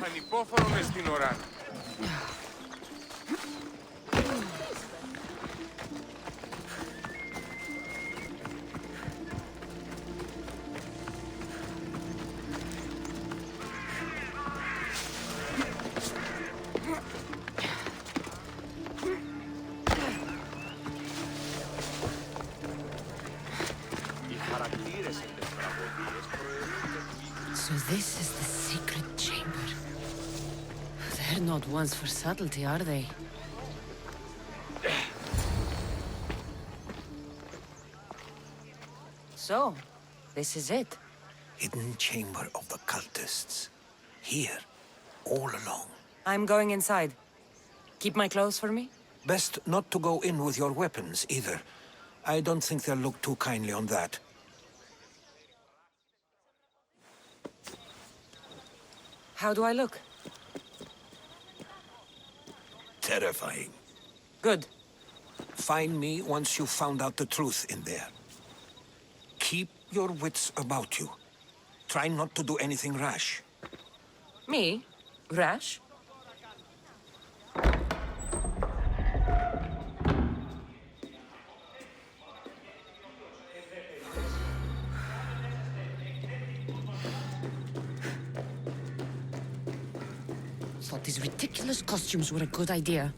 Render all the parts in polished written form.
Ανυπόφορο μες στην ώρα. So this is the secret chamber. They're not ones for subtlety, are they? So, this is it. Hidden chamber of the cultists. Here, all along. I'm going inside. Keep my clothes for me? Best not to go in with your weapons, either. I don't think they'll look too kindly on that. How do I look? Terrifying. Good. Find me once you've found out the truth in there. Keep your wits about you. Try not to do anything rash. Me? Rash? Thought these ridiculous costumes were a good idea.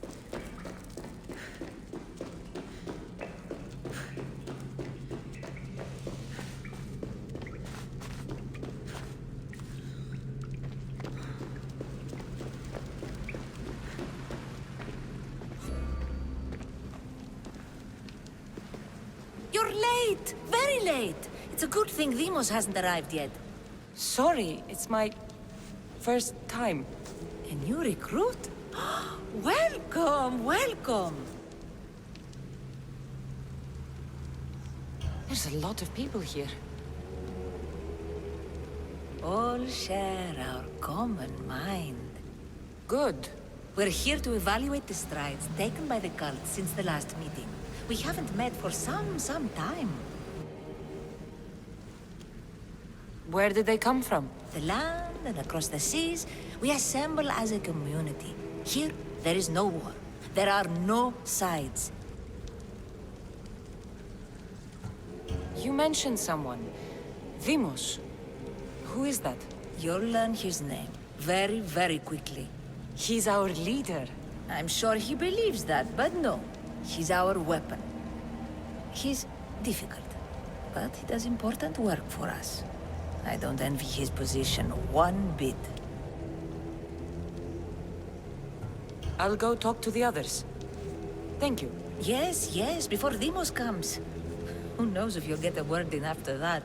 You're late! Very late! It's a good thing Demos hasn't arrived yet. Sorry, it's my first time. A new recruit? Welcome, welcome! There's a lot of people here. All share our common mind. Good. We're here to evaluate the strides taken by the cult since the last meeting. We haven't met for some time. Where did they come from? The land and across the seas, we assemble as a community. Here, there is no war. There are no sides. You mentioned someone. Vimos. Who is that? You'll learn his name very, very quickly. He's our leader. I'm sure he believes that, but no. He's our weapon. He's difficult, but he does important work for us. I don't envy his position one bit. I'll go talk to the others. Thank you. Yes, before Demos comes. Who knows if you'll get a word in after that.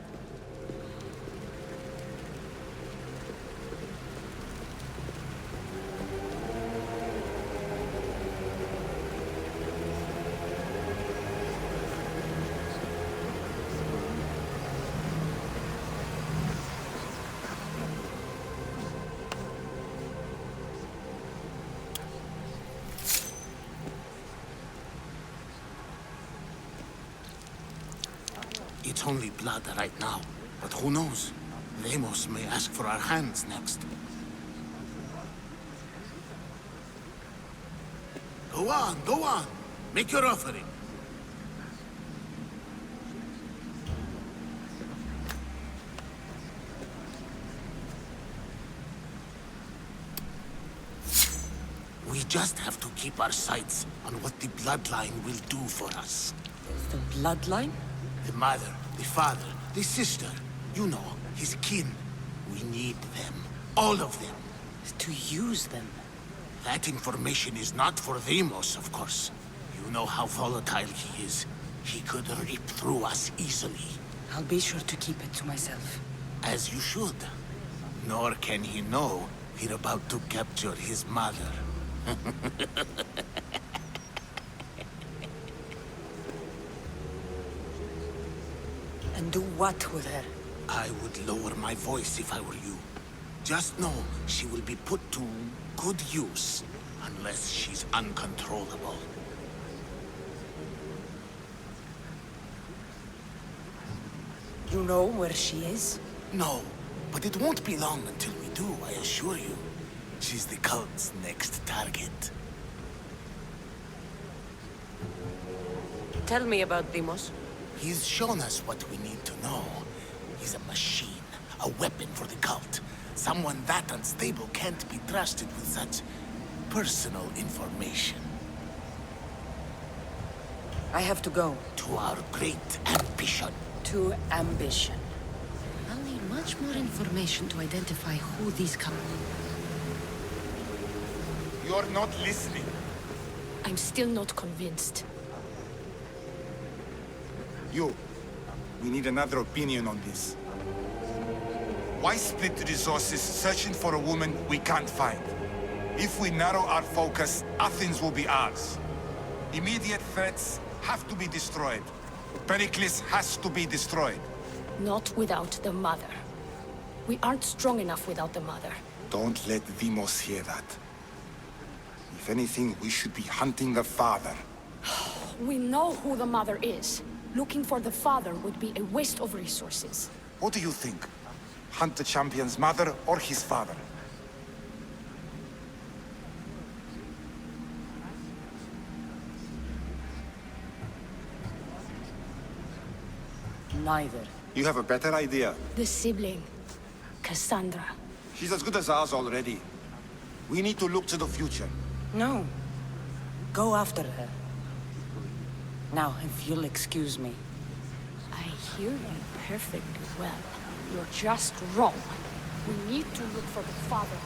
It's only blood right now, but who knows? Lemos may ask for our hands next. Go on! Make your offering. We just have to keep our sights on what the bloodline will do for us. The bloodline? The mother, the father, the sister. You know, his kin. We need them. All of them. To use them. That information is not for Deimos, of course. You know how volatile he is. He could rip through us easily. I'll be sure to keep it to myself. As you should. Nor can he know we're about to capture his mother. And do what with her? I would lower my voice if I were you. Just know she will be put to good use, unless she's uncontrollable. You know where she is? No, but it won't be long until we do, I assure you. She's the cult's next target. Tell me about Deimos. He's shown us what we need to know. He's a machine, a weapon for the cult. Someone that unstable can't be trusted with such personal information. I have to go. To our great ambition. To ambition. I'll need much more information to identify who these come. You're not listening. I'm still not convinced. We need another opinion on this. Why split the resources searching for a woman we can't find? If we narrow our focus, Athens will be ours. Immediate threats have to be destroyed. Pericles has to be destroyed. Not without the mother. We aren't strong enough without the mother. Don't let Deimos hear that. If anything, we should be hunting the father. We know who the mother is. Looking for the father would be a waste of resources. What do you think? Hunt the champion's mother or his father? Neither. You have a better idea. The sibling, Kassandra. She's as good as ours already. We need to look to the future. No. Go after her. Now, if you'll excuse me. I hear you perfectly well. You're just wrong. We need to look for the father.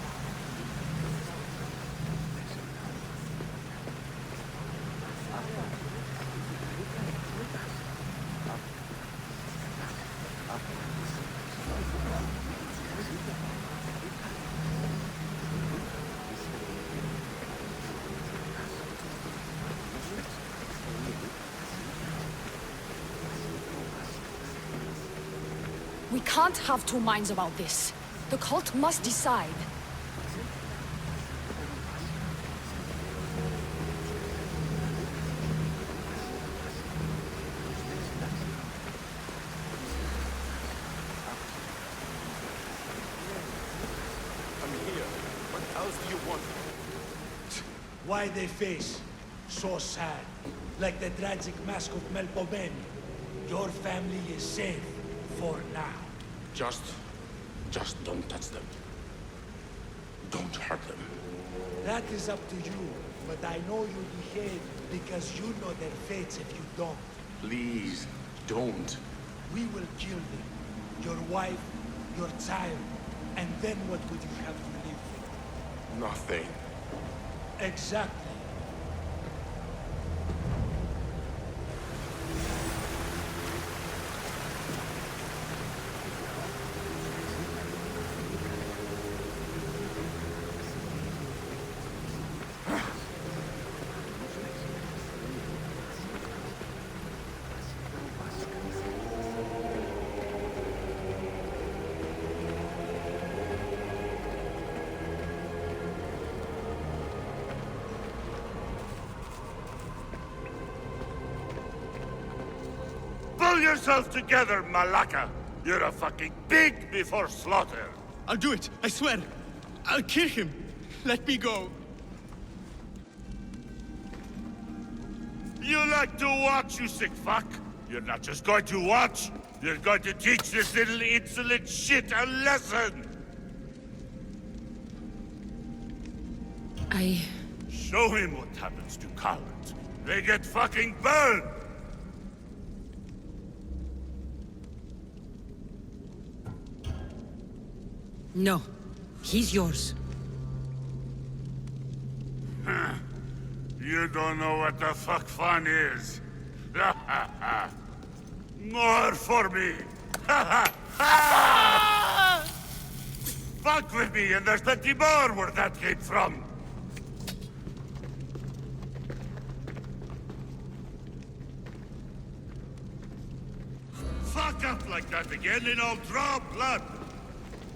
We can't have two minds about this. The cult must decide. Why they face so sad, like the tragic mask of Melpomene. Your family is safe for now. Just don't touch them. Don't hurt them. That is up to you, but I know you behave because you know their fates if you don't. Please, don't. We will kill them. Your wife, your child, and then what would you have to live with? Nothing. Exactly. Pull yourself together, Malaka! You're a fucking pig before slaughter! I'll do it, I swear. I'll kill him. Let me go. You like to watch, you sick fuck? You're not just going to watch, you're going to teach this little insolent shit a lesson! Show him what happens to cowards. They get fucking burned! No. He's yours. You don't know what the fuck fun is. More for me. Fuck with me, and there's plenty more where that came from. Fuck up like that again, and I'll draw blood.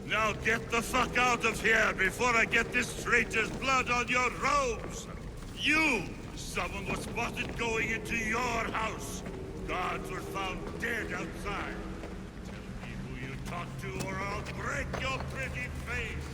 Now get the fuck out of here before I get this traitor's blood on your robes. You! Someone was spotted going into your house. Guards were found dead outside. Tell me who you talked to or I'll break your pretty face.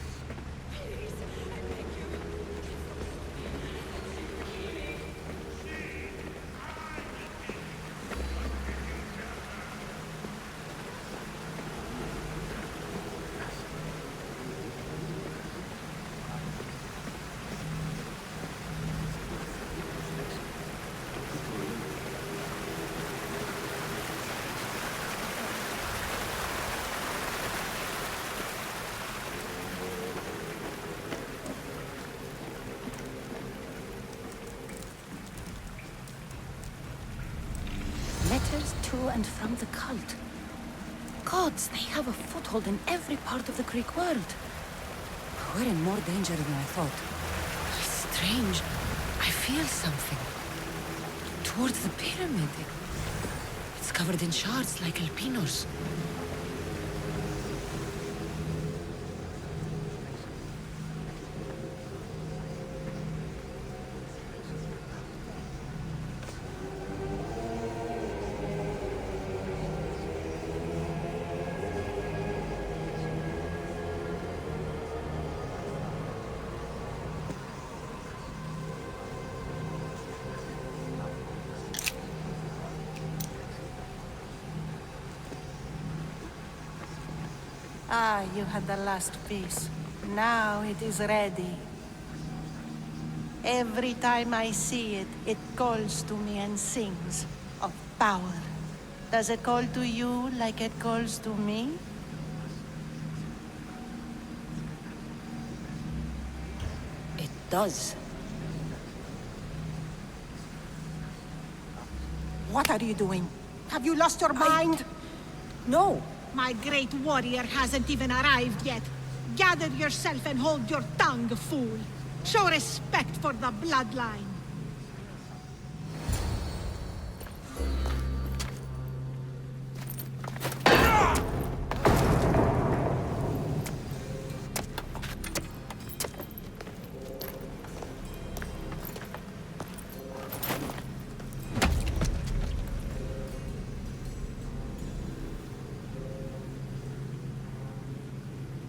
Letters to and from the cult. Gods, they have a foothold in every part of the Greek world. We're in more danger than I thought. Strange. I feel something. Towards the pyramid. It's covered in shards like Alpinos. Ah, you had the last piece. Now it is ready. Every time I see it, it calls to me and sings of power. Does it call to you like it calls to me? It does. What are you doing? Have you lost your mind? No. My great warrior hasn't even arrived yet. Gather yourself and hold your tongue, fool. Show respect for the bloodline.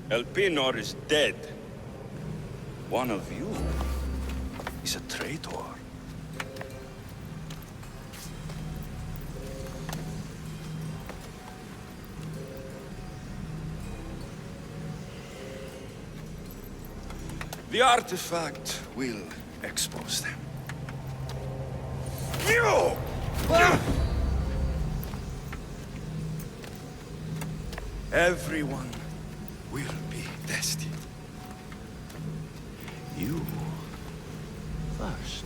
Elpinor is dead. One of you is a traitor. The artifact will expose them. You! Everyone will be tested. You first.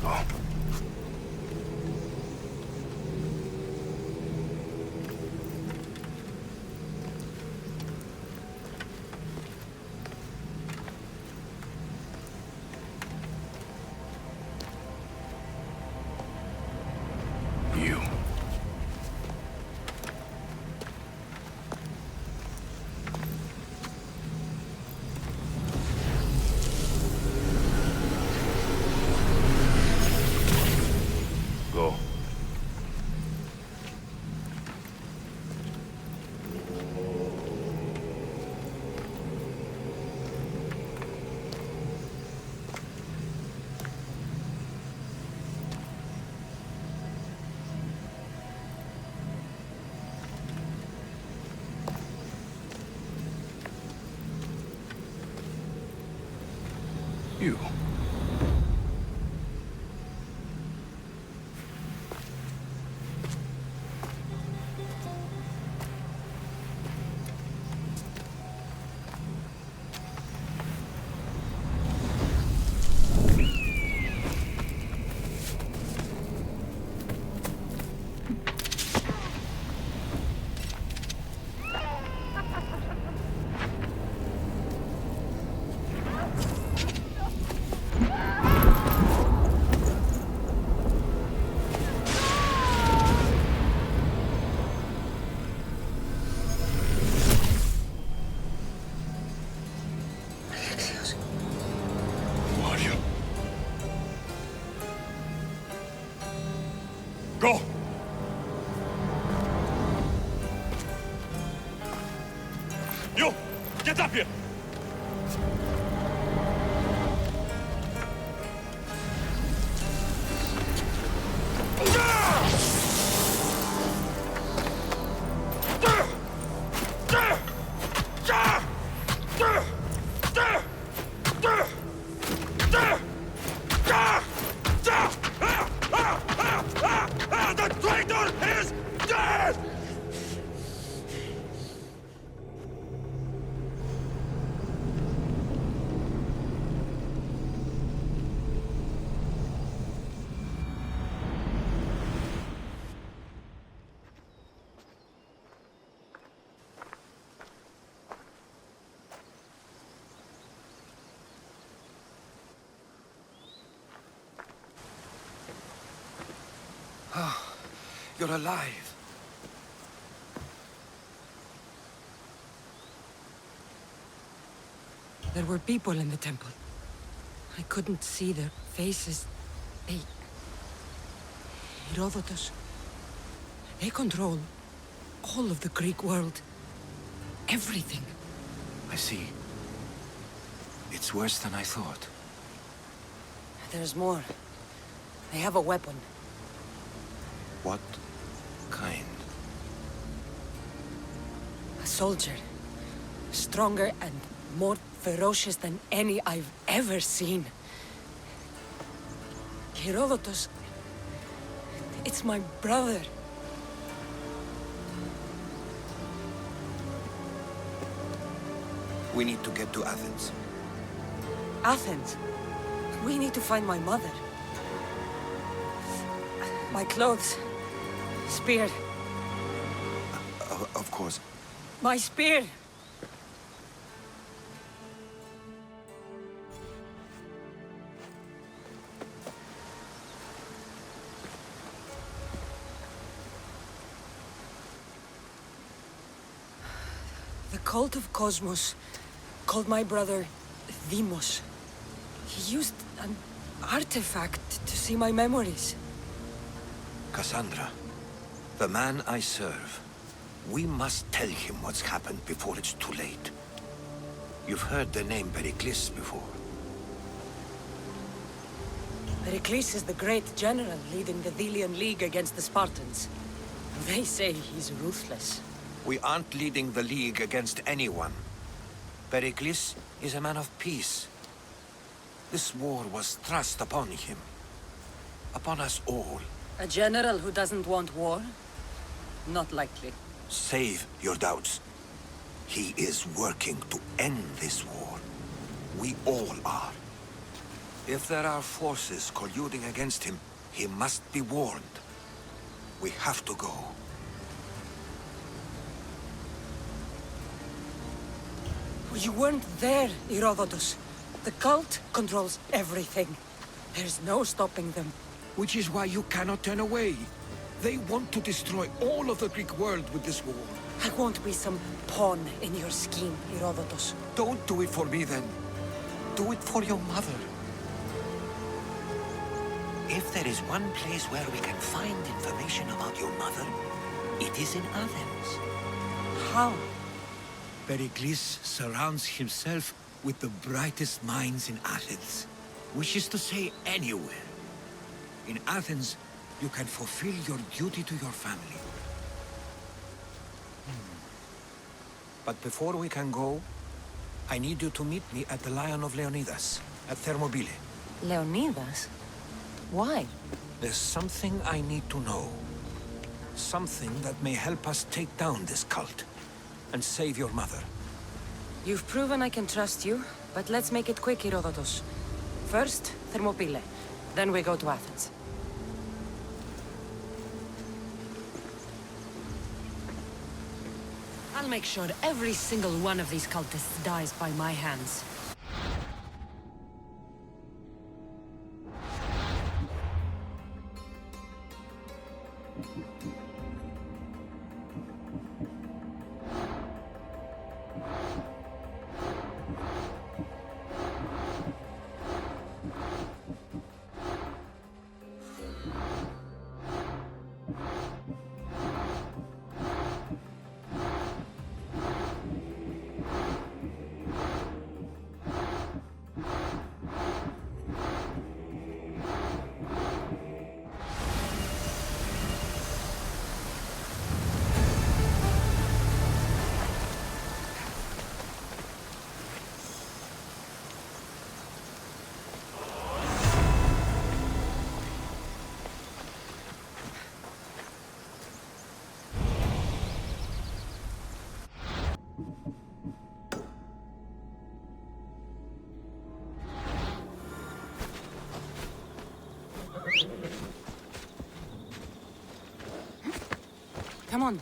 Go. You. Go. You. You! Get up here! The traitor is dead! You're alive. There were people in the temple. I couldn't see their faces. They... Herodotus. They control all of the Greek world. Everything. I see. It's worse than I thought. There's more. They have a weapon. What kind? A soldier. Stronger and more ferocious than any I've ever seen. Herodotus... It's my brother. We need to get to Athens. Athens? We need to find my mother. My clothes. Spear. Of course. My spear! The cult of Cosmos called my brother Deimos. He used an artifact to see my memories. Kassandra, the man I serve. We must tell him what's happened before it's too late. You've heard the name Pericles before. Pericles is the great general leading the Delian League against the Spartans. They say he's ruthless. We aren't leading the League against anyone. Pericles is a man of peace. This war was thrust upon him. Upon us all. A general who doesn't want war? Not likely. Save your doubts. He is working to end this war. We all are. If there are forces colluding against him, he must be warned. We have to go. You weren't there, Herodotus. The cult controls everything. There's no stopping them. Which is why you cannot turn away. They want to destroy all of the Greek world with this war. I won't be some pawn in your scheme, Herodotus. Don't do it for me, then. Do it for your mother. If there is one place where we can find information about your mother, it is in Athens. How? Pericles surrounds himself with the brightest minds in Athens. Which is to say, anywhere. In Athens, you can fulfill your duty to your family. But before we can go, I need you to meet me at the Lion of Leonidas, at Thermopylae. Leonidas? Why? There's something I need to know. Something that may help us take down this cult and save your mother. You've proven I can trust you, but let's make it quick, Herodotus. First, Thermopylae. Then we go to Athens. I'll make sure every single one of these cultists dies by my hands. Come on.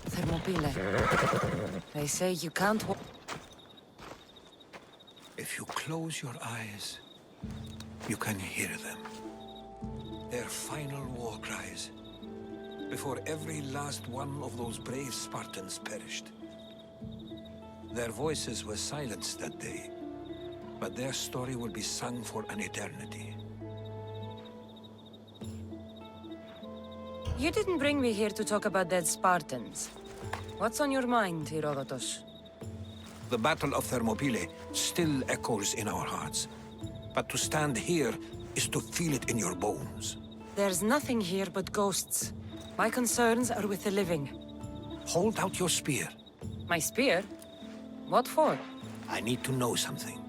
Thermopylae. They say you can't walk. If you close your eyes, you can hear them. Their final war cries, before every last one of those brave Spartans perished. Their voices were silenced that day, but their story will be sung for an eternity. You didn't bring me here to talk about dead Spartans. What's on your mind, Herodotus? The Battle of Thermopylae still echoes in our hearts. But to stand here is to feel it in your bones. There's nothing here but ghosts. My concerns are with the living. Hold out your spear. My spear? What for? I need to know something.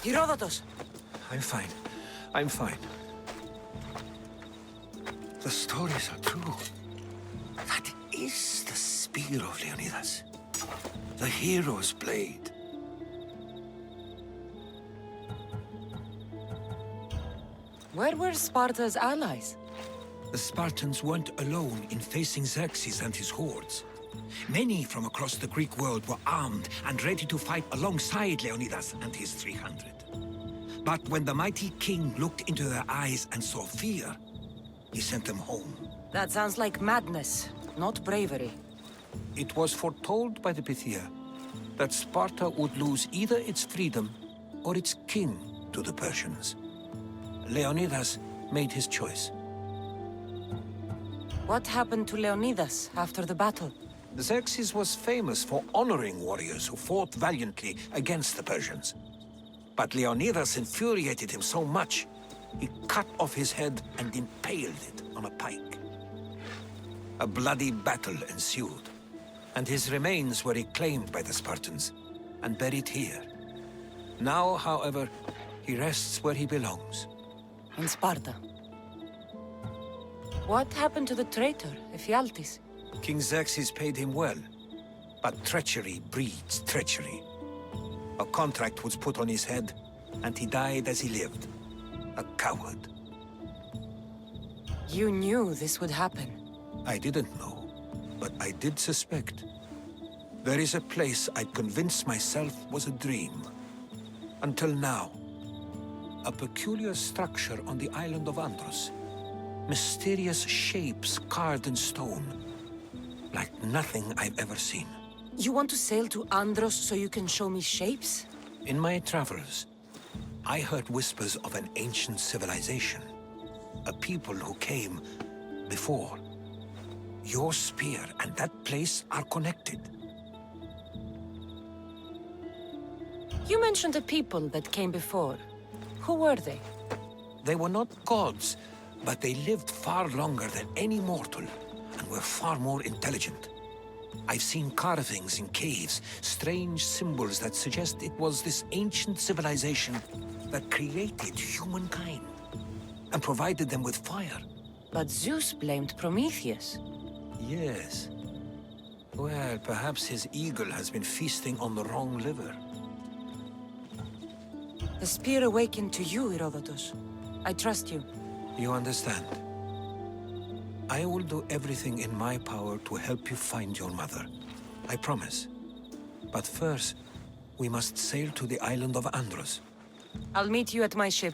Herodotus! I'm fine. I'm fine. The stories are true. That is the spear of Leonidas. The hero's blade. Where were Sparta's allies? The Spartans weren't alone in facing Xerxes and his hordes. Many from across the Greek world were armed and ready to fight alongside Leonidas and his 300. But when the mighty king looked into their eyes and saw fear, he sent them home. That sounds like madness, not bravery. It was foretold by the Pythia that Sparta would lose either its freedom or its king to the Persians. Leonidas made his choice. What happened to Leonidas after the battle? Xerxes was famous for honoring warriors who fought valiantly against the Persians. But Leonidas infuriated him so much, he cut off his head and impaled it on a pike. A bloody battle ensued, and his remains were reclaimed by the Spartans and buried here. Now, however, he rests where he belongs. In Sparta. What happened to the traitor, Ephialtes? King Xerxes paid him well, but treachery breeds treachery. A contract was put on his head, and he died as he lived. A coward. You knew this would happen. I didn't know, but I did suspect. There is a place I'd convinced myself was a dream. Until now. A peculiar structure on the island of Andros. Mysterious shapes carved in stone. Like nothing I've ever seen. You want to sail to Andros so you can show me shapes? In my travels, I heard whispers of an ancient civilization. A people who came before. Your spear and that place are connected. You mentioned a people that came before. Who were they? They were not gods, but they lived far longer than any mortal, and were far more intelligent. I've seen carvings in caves, strange symbols that suggest it was this ancient civilization that created humankind, and provided them with fire. But Zeus blamed Prometheus. Yes. Well, perhaps his eagle has been feasting on the wrong liver. The spear awakened to you, Herodotus. I trust you. You understand. I will do everything in my power to help you find your mother. I promise. But first, we must sail to the island of Andros. I'll meet you at my ship.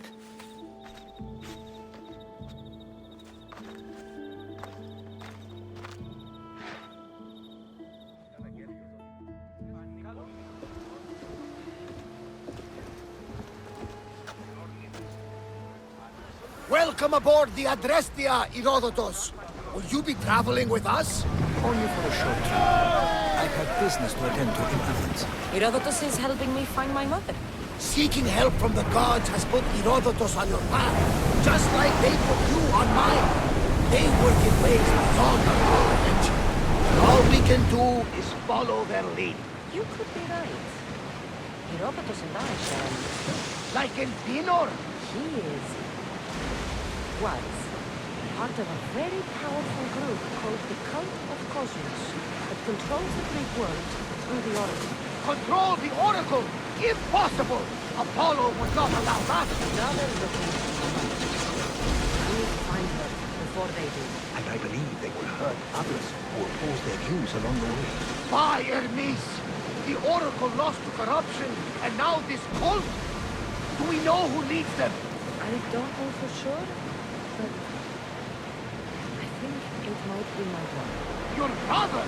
Welcome aboard the Adrestia, Herodotus. Will you be traveling with us? Only for a short time. I have business to attend to in Athens. Herodotus is helping me find my mother. Seeking help from the gods has put Herodotus on your path, just like they put you on mine. They work in ways beyond our knowledge. All we can do is follow their lead. You could be right. Herodotus and I share. Like Elpinor? He was part of a very powerful group called the Cult of Cosmos that controls the Greek world through the Oracle. Control the Oracle? Impossible! Apollo would not allow that! Now they're looking for her. We need to find her before they do. And I believe they will hurt others who oppose their views along the way. By Hermes! The Oracle lost to corruption, and now this cult? Do we know who leads them? I don't know for sure, but I think it might be my brother. Your brother?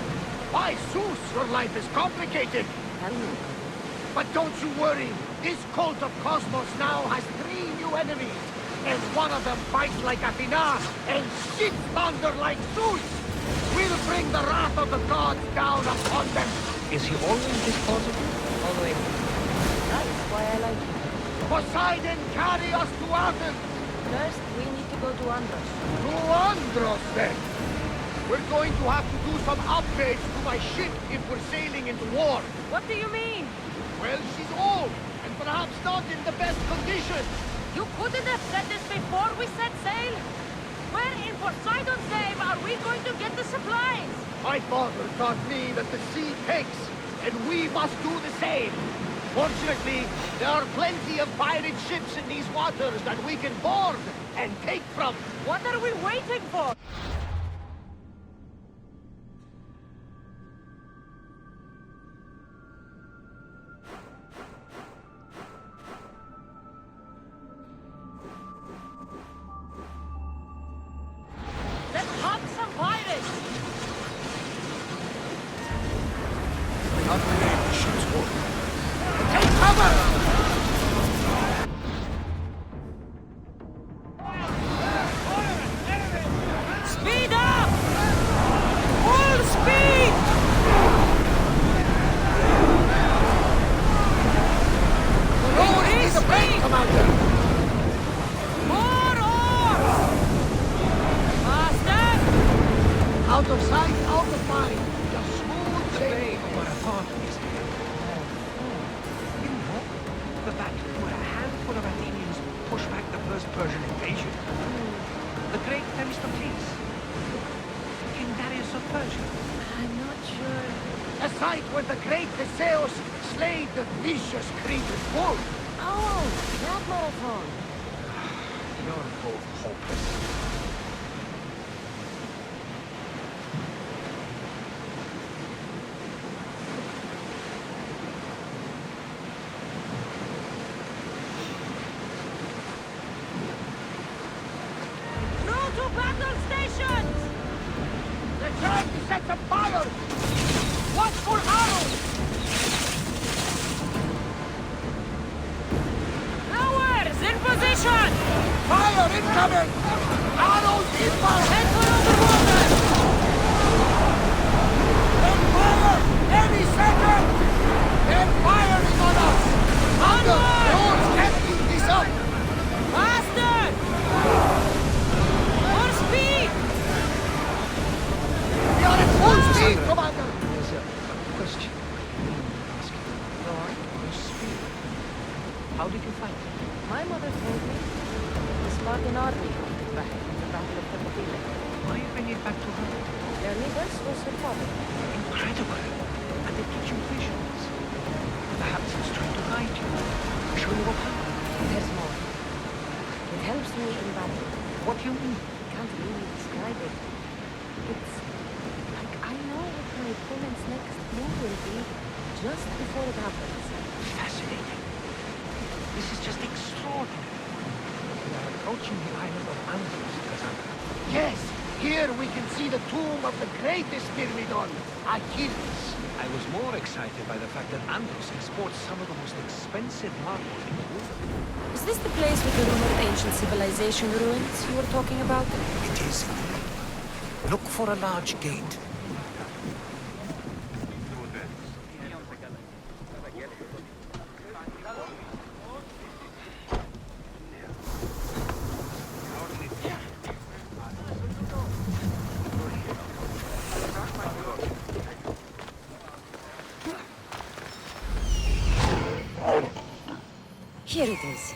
By Zeus, your life is complicated. Tell me. But don't you worry. This cult of Cosmos now has 3 new enemies. And one of them fights like Athena and shits thunder like Zeus. We'll bring the wrath of the gods down upon them. Is he always this positive? Always. That's why I like him. Poseidon, carry us to Athens! First, we need to go to Andros. To Andros, then! We're going to have to do some upgrades to my ship if we're sailing into war. What do you mean? Well, she's old, and perhaps not in the best condition. You couldn't have said this before we set sail? Where in Poseidon's name are we going to get the supplies? My father taught me that the sea takes, and we must do the same. Fortunately, there are plenty of pirate ships in these waters that we can board and take from. What are we waiting for? Let's hunt some pirates! Upgrade the ship's board. Take cover! Speed up! Full speed! The road is a break, Commander! More oars! Faster! Out of sight, out of mind. Just smooth sailing. What I thought is... The battle where a handful of Athenians pushed back the first Persian invasion. The great Themistocles. King Darius of Persia. I'm not sure. The site where the great Alexios slayed the vicious created wolf. Oh, that marathon. You're both hopeless. Through to battle stations! Return to set the fire! Watch for arrows! Towers in position! Fire incoming! Arrows inbound! Head for underwater! And fire! Any second! Their fire is on us! Under! Yours can't keep this up! Faster! More speed! We are at full speed, Commander! There's a question I'm asking. Your spear. How did you find it? My mother told me the Spartan army got it back from the Battle of Thermopylae. Why you bring it back to her? Leonidas was her father. Incredible. And it gives you visions. Perhaps it's trying to guide you. Show you what happened. There's more. It helps me in battle. What do you mean? Can't really describe it. It's like I know what my opponent's next move will be just before it happens. Fascinating. This is just extraordinary. We are approaching the island of Andros, Kassandra. Yes! Here we can see the tomb of the greatest Myrmidon, Achilles. I was more excited by the fact that Andros exports some of the most expensive marble in the world. Is this the place with the rumored ancient civilization ruins you were talking about? It is. Look for a large gate. Here it is.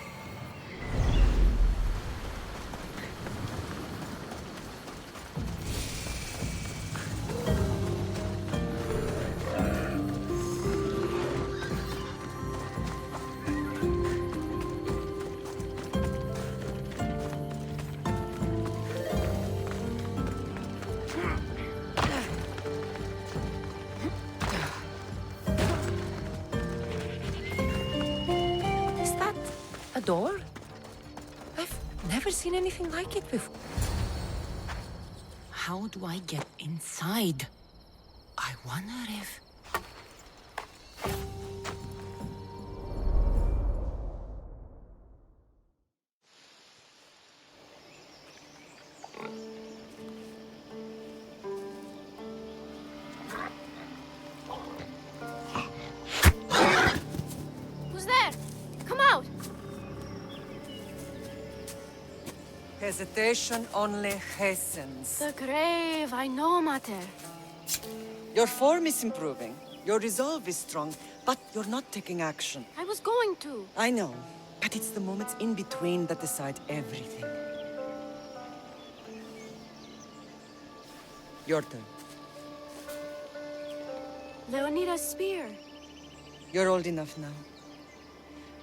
Door? I've never seen anything like it before. How do I get inside? I wonder if... Who's there? Come out! Hesitation only hastens. The grave, I know, Mater. Your form is improving. Your resolve is strong, but you're not taking action. I was going to. I know, but it's the moments in between that decide everything. Your turn. Leonidas' spear. You're old enough now.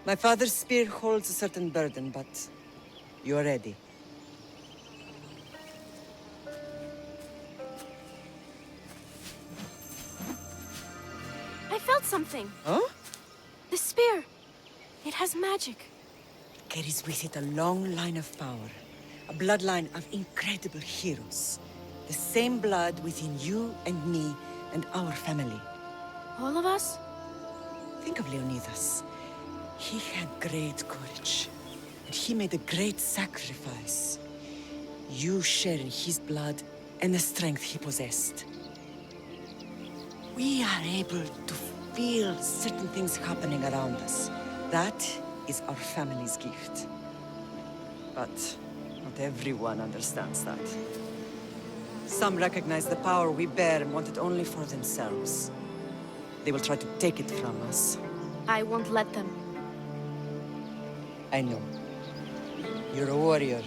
My father's spear holds a certain burden, but you're ready. I felt something. Huh? The spear. It has magic. It carries with it a long line of power. A bloodline of incredible heroes. The same blood within you and me and our family. All of us? Think of Leonidas. He had great courage. And he made a great sacrifice. You share in his blood and the strength he possessed. We are able to feel certain things happening around us. That is our family's gift. But not everyone understands that. Some recognize the power we bear and want it only for themselves. They will try to take it from us. I won't let them. I know. You're a warrior.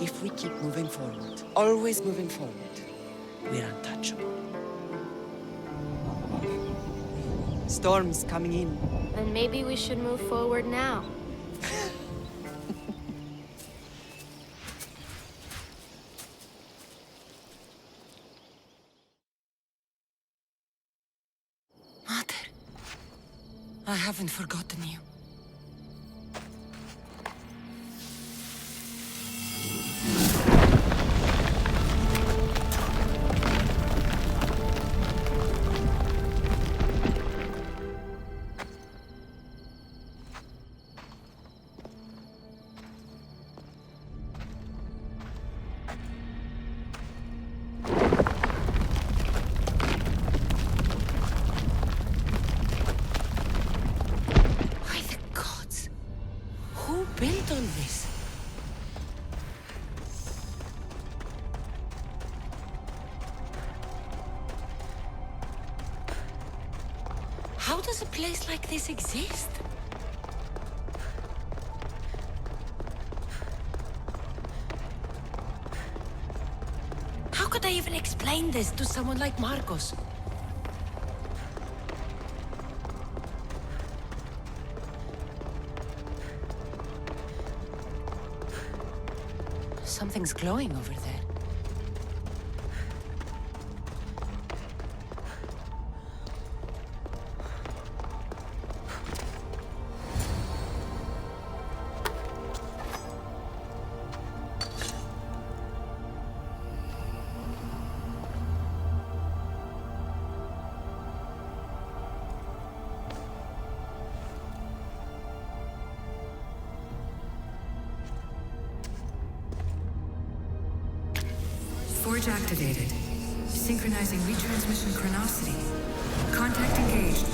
If we keep moving forward, always moving forward, we're untouchable. Storm's coming in. Then maybe we should move forward now. Mother, I haven't forgotten you. Built on this. How does a place like this exist? How could I even explain this to someone like Marcos? Something's glowing over there. Forge activated. Synchronizing retransmission chronicity. Contact engaged.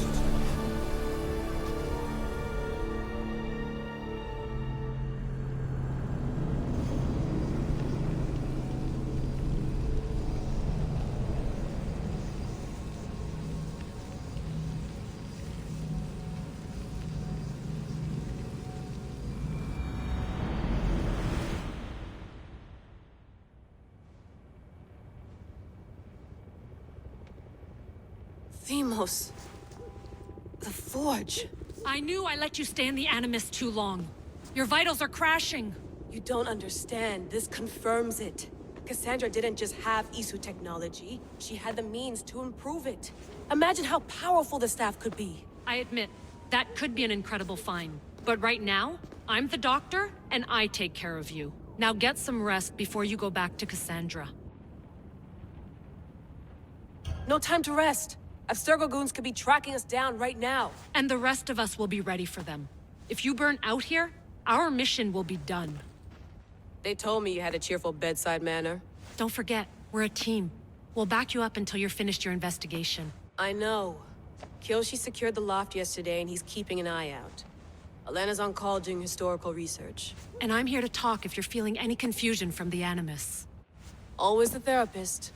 Themos. The Forge. I knew I let you stay in the Animus too long. Your vitals are crashing. You don't understand. This confirms it. Kassandra didn't just have Isu technology. She had the means to improve it. Imagine how powerful the staff could be. I admit, that could be an incredible find. But right now, I'm the doctor, and I take care of you. Now get some rest before you go back to Kassandra. No time to rest. Abstergo goons could be tracking us down right now. And the rest of us will be ready for them. If you burn out here, our mission will be done. They told me you had a cheerful bedside manner. Don't forget, we're a team. We'll back you up until you're finished your investigation. I know. Kyoshi secured the loft yesterday and he's keeping an eye out. Elena's on call doing historical research. And I'm here to talk if you're feeling any confusion from the Animus. Always the therapist.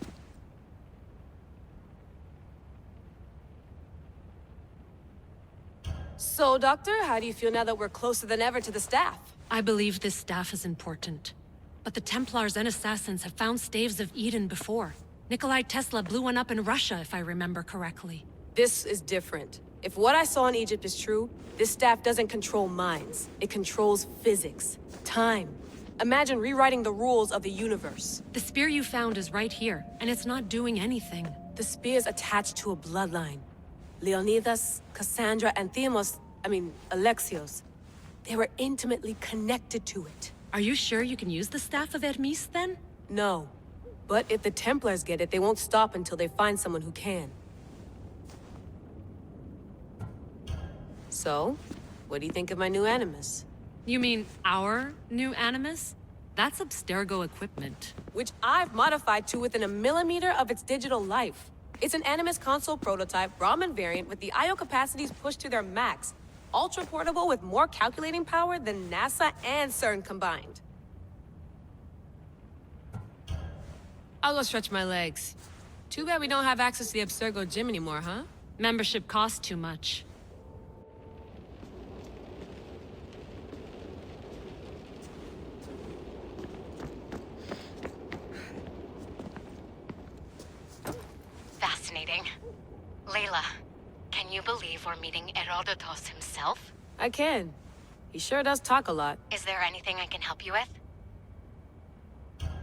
So, Doctor, how do you feel now that we're closer than ever to the staff? I believe this staff is important. But the Templars and Assassins have found staves of Eden before. Nikolai Tesla blew one up in Russia, if I remember correctly. This is different. If what I saw in Egypt is true, this staff doesn't control minds. It controls physics, time. Imagine rewriting the rules of the universe. The spear you found is right here, and it's not doing anything. The spear's attached to a bloodline. Leonidas, Kassandra, and Alexios. They were intimately connected to it. Are you sure you can use the Staff of Hermes, then? No. But if the Templars get it, they won't stop until they find someone who can. So, what do you think of my new Animus? You mean our new Animus? That's Abstergo equipment. Which I've modified to within a millimeter of its digital life. It's an Animus console prototype, Brahmin variant with the I/O capacities pushed to their max. Ultra portable with more calculating power than NASA and CERN combined. I'll go stretch my legs. Too bad we don't have access to the Abstergo gym anymore, huh? Membership costs too much. Fascinating. Layla, can Can you believe we're meeting Herodotus himself? I can. He sure does talk a lot. Is there anything I can help you with?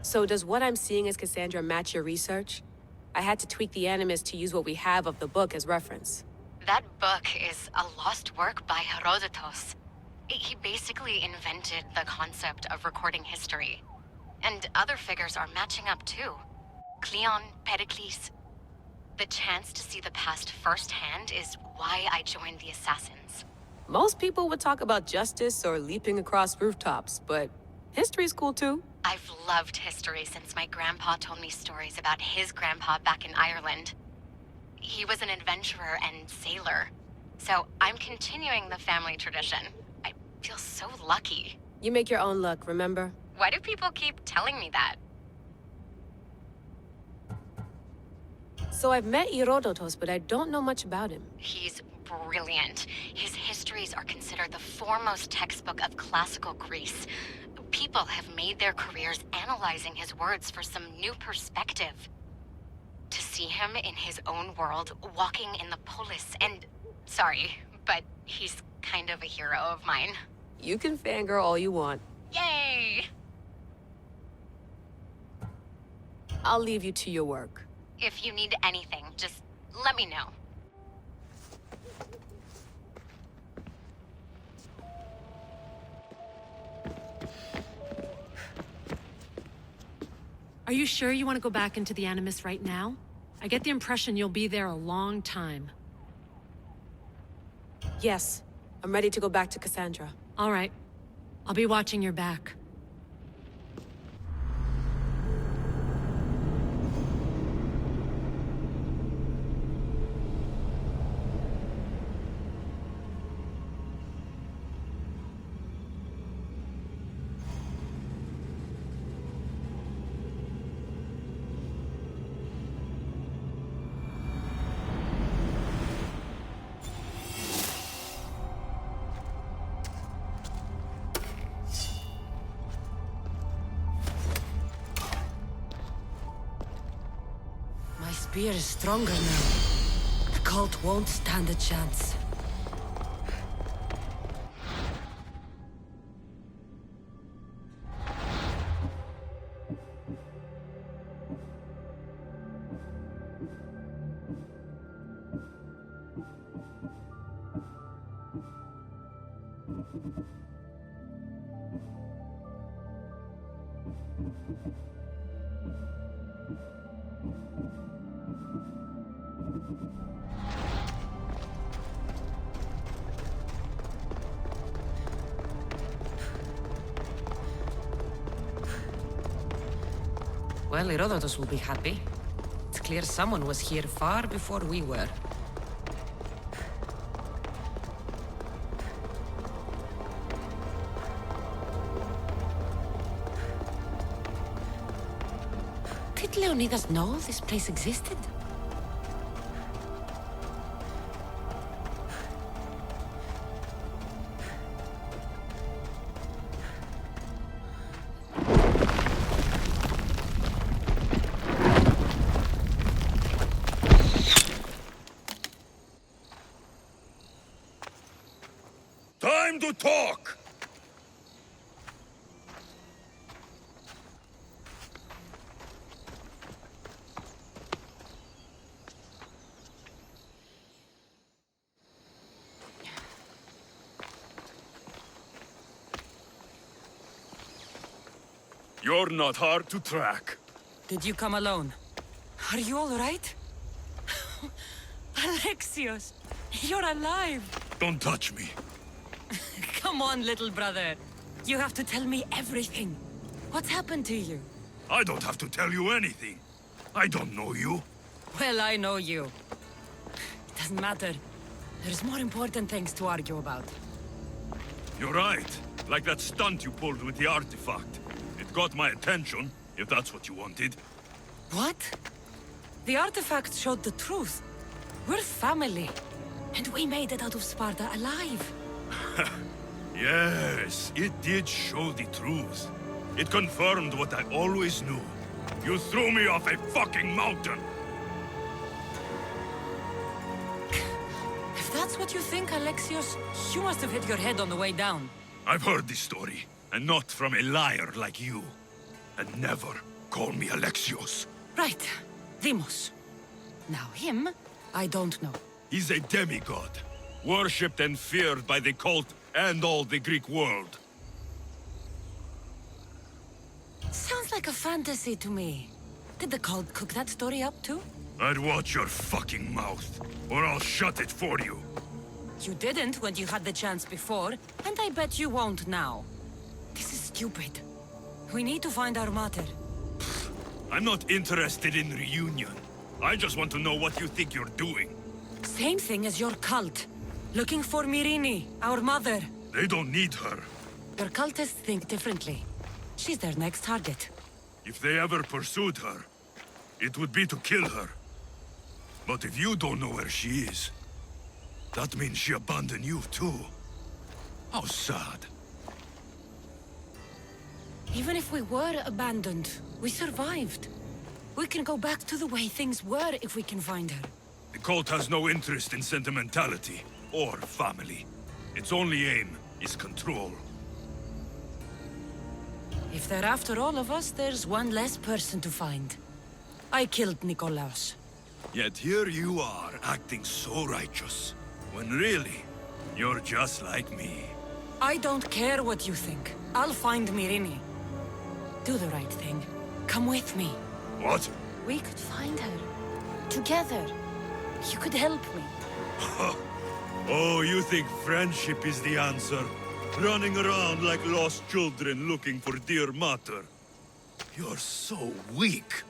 So does what I'm seeing as Kassandra match your research? I had to tweak the animus to use what we have of the book as reference. That book is a lost work by Herodotus. He basically invented the concept of recording history. And other figures are matching up too. Cleon, Pericles. The chance to see the past firsthand is why I joined the Assassins. Most people would talk about justice or leaping across rooftops, but history's cool too. I've loved history since my grandpa told me stories about his grandpa back in Ireland. He was an adventurer and sailor. So I'm continuing the family tradition. I feel so lucky. You make your own luck, remember? Why do people keep telling me that? So I've met Herodotus, but I don't know much about him. He's brilliant. His histories are considered the foremost textbook of classical Greece. People have made their careers analyzing his words for some new perspective. To see him in his own world, walking in the polis, and... Sorry, but he's kind of a hero of mine. You can fangirl all you want. Yay! I'll leave you to your work. If you need anything, just let me know. Are you sure you want to go back into the Animus right now? I get the impression you'll be there a long time. Yes, I'm ready to go back to Kassandra. All right. I'll be watching your back. My spear is stronger now. The cult won't stand a chance. Well, Herodotus will be happy. It's clear someone was here far before we were. Did Leonidas know this place existed? Time to talk! You're not hard to track. Did you come alone? Are you all right? Alexios, you're alive! Don't touch me. Come on, little brother. You have to tell me everything. What's happened to you? I don't have to tell you anything. I don't know you. Well, I know you. It doesn't matter. There's more important things to argue about. You're right. Like that stunt you pulled with the artifact. It got my attention, if that's what you wanted. What? The artifact showed the truth. We're family. And we made it out of Sparta alive. Yes, it did show the truth. It confirmed what I always knew. You threw me off a fucking mountain! If this what you think, Alexios? You must have hit your head on the way down. I've heard this story, and not from a liar like you. And never call me Alexios. Right. Deimos. Now him, I don't know. He's a demigod, worshipped and feared by the cult and all the Greek world. Sounds like a fantasy to me. Did the cult cook that story up too? I'd watch your fucking mouth, or I'll shut it for you. You didn't when you had the chance before, and I bet you won't now. This is stupid. We need to find our mater. I'm not interested in reunion. I just want to know what you think you're doing. Same thing as your cult. Looking for Myrrine, our mother. They don't need her. Your cultists think differently. She's their next target. If they ever pursued her, it would be to kill her. But if you don't know where she is, that means she abandoned you too. How sad. Even if we were abandoned, we survived. We can go back to the way things were if we can find her. The cult has no interest in sentimentality or family. Its only aim is control. If they're after all of us, there's one less person to find. I killed Nikolaos. Yet here you are, acting so righteous, when really, you're just like me. I don't care what you think. I'll find Myrrine. Do the right thing. Come with me. What? We could find her. Together. You could help me. Oh, you think friendship is the answer? Running around like lost children looking for dear mater. You're so weak.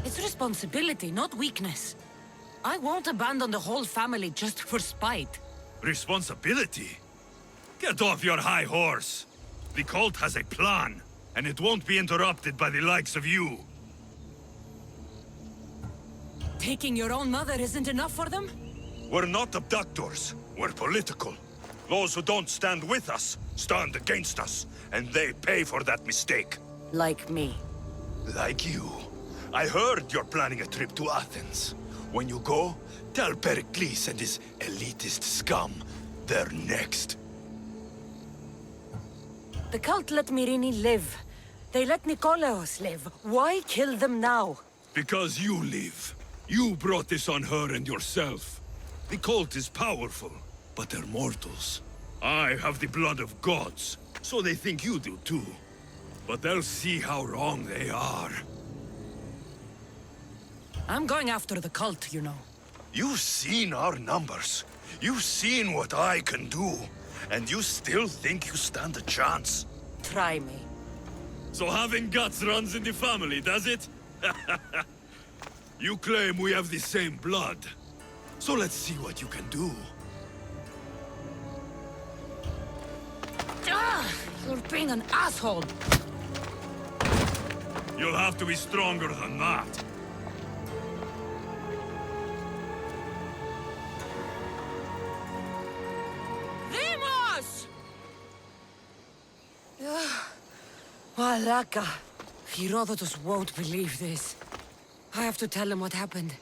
It's responsibility, not weakness. I won't abandon the whole family just for spite. Responsibility? Get off your high horse. The cult has a plan, and it won't be interrupted by the likes of you. Taking your own mother isn't enough for them? We're not abductors. We're political. Those who don't stand with us, stand against us, and they pay for that mistake. Like me. Like you. I heard you're planning a trip to Athens. When you go, tell Pericles and his elitist scum they're next. The cult let Myrrine live. They let Nikolaos live. Why kill them now? Because you live. You brought this on her and yourself. The cult is powerful, but they're mortals. I have the blood of gods, so they think you do too. But they'll see how wrong they are. I'm going after the cult, you know. You've seen our numbers. You've seen what I can do. And you still think you stand a chance? Try me. So having guts runs in the family, does it? You claim we have the same blood. So let's see what you can do. You're being an asshole. You'll have to be stronger than that. Deimos! Malaka. Herodotus won't believe this. I have to tell him what happened.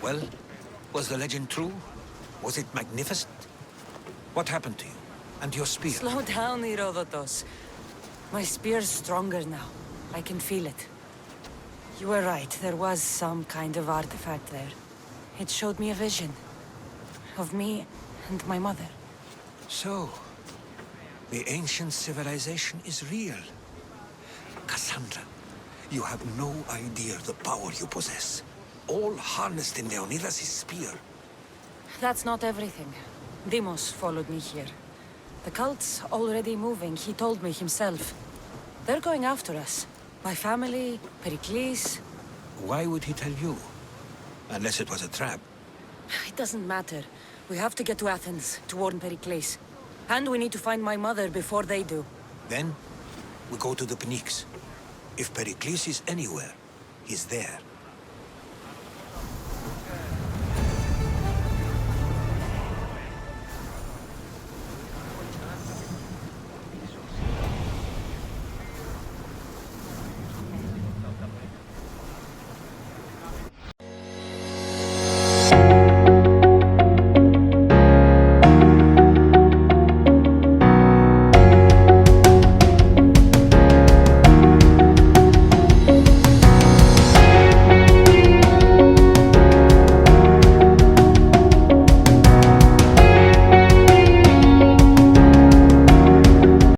Well, was the legend true? Was it magnificent? What happened to you? And your spear? Slow down, Herodotus. My spear's stronger now. I can feel it. You were right, there was some kind of artifact there. It showed me a vision. Of me and my mother. So, the ancient civilization is real. Kassandra, you have no idea the power you possess. All harnessed in Leonidas' spear. That's not everything. Deimos followed me here. The cult's already moving, he told me himself. They're going after us. My family, Pericles. Why would he tell you? Unless it was a trap. It doesn't matter. We have to get to Athens, to warn Pericles. And we need to find my mother before they do. Then, we go to the Pnyx. If Pericles is anywhere, he's there.